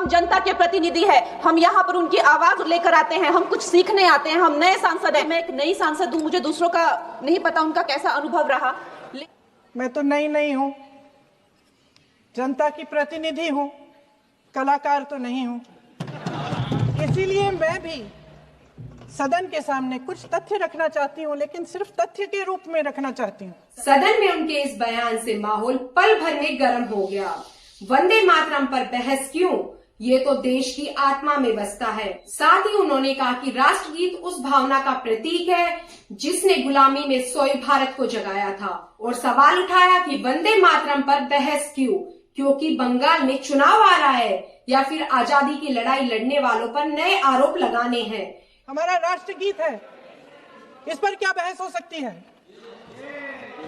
जनता के प्रतिनिधि है, हम यहाँ पर उनकी आवाज लेकर आते हैं, हम कुछ सीखने आते हैं, हम नए सांसद हैं। मैं एक नई सांसद हूँ, मुझे दूसरों का नहीं पता उनका कैसा अनुभव रहा। मैं तो नई नहीं हूँ, जनता की प्रतिनिधि हूँ, कलाकार तो नहीं हूँ। इसीलिए मैं भी सदन के सामने कुछ तथ्य रखना चाहती हूँ, लेकिन सिर्फ तथ्य के रूप में रखना चाहती हूँ। सदन में उनके इस बयान से माहौल पल भर में गर्म हो गया। वंदे मातरम पर बहस क्यों, ये तो देश की आत्मा में बसता है। साथ ही उन्होंने कहा कि राष्ट्रगीत उस भावना का प्रतीक है जिसने गुलामी में सोए भारत को जगाया था, और सवाल उठाया कि वंदे मातरम पर बहस क्यों, क्योंकि बंगाल में चुनाव आ रहा है या फिर आजादी की लड़ाई लड़ने वालों पर नए आरोप लगाने हैं। हमारा राष्ट्रगीत है, इस पर क्या बहस हो सकती है?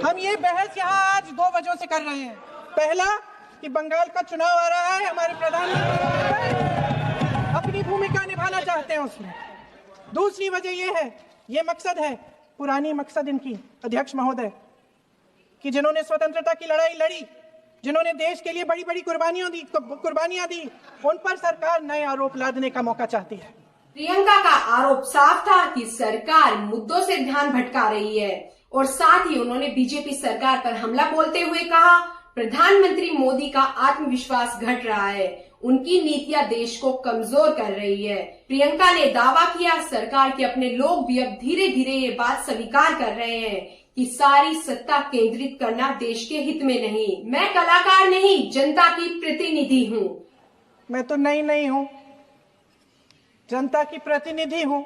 हम ये बहस यहाँ आज 2 वजहों से कर रहे हैं। पहला कि बंगाल का चुनाव आ रहा है, हमारे प्रधानमंत्री अपनी भूमिका निभाना चाहते हैं उसमें। दूसरी वजह ये है, ये मकसद है, पुरानी मकसद इनकी अध्यक्ष महोदय, कि जिन्होंने स्वतंत्रता की लड़ाई लड़ी, जिन्होंने देश के लिए बड़ी बड़ी कुर्बानियां दी, उन पर सरकार नए आरोप लादने का मौका चाहती है। प्रियंका का आरोप साफ था कि सरकार मुद्दों से ध्यान भटका रही है, और साथ ही उन्होंने बीजेपी सरकार पर हमला बोलते हुए कहा, प्रधानमंत्री मोदी का आत्मविश्वास घट रहा है, उनकी नीतियां देश को कमजोर कर रही है। प्रियंका ने दावा किया, सरकार के अपने लोग भी अब धीरे धीरे ये बात स्वीकार कर रहे हैं कि सारी सत्ता केंद्रित करना देश के हित में नहीं। मैं कलाकार नहीं, जनता की प्रतिनिधि हूँ। मैं तो नई नहीं हूँ, जनता की प्रतिनिधि हूँ,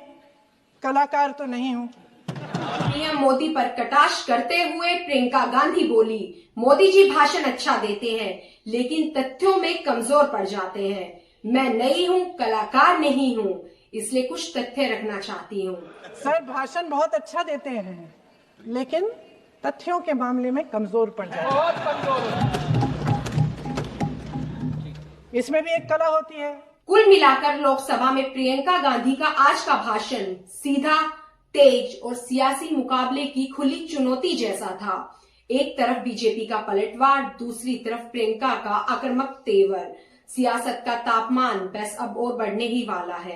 कलाकार तो नहीं हूँ। पीएम मोदी पर कटाक्ष करते हुए प्रियंका गांधी बोली, मोदी जी भाषण अच्छा देते हैं लेकिन तथ्यों में कमजोर पड़ जाते हैं। मैं नई हूँ, कलाकार नहीं हूँ, इसलिए कुछ तथ्य रखना चाहती हूँ। सर, भाषण बहुत अच्छा देते हैं लेकिन तथ्यों के मामले में कमजोर पड़ जाते हैं। इसमें भी एक कला होती है। कुल मिलाकर लोकसभा में प्रियंका गांधी का आज का भाषण सीधा, तेज और सियासी मुकाबले की खुली चुनौती जैसा था। एक तरफ बीजेपी का पलटवार, दूसरी तरफ प्रियंका का आक्रामक तेवर। सियासत का तापमान बस अब और बढ़ने ही वाला है।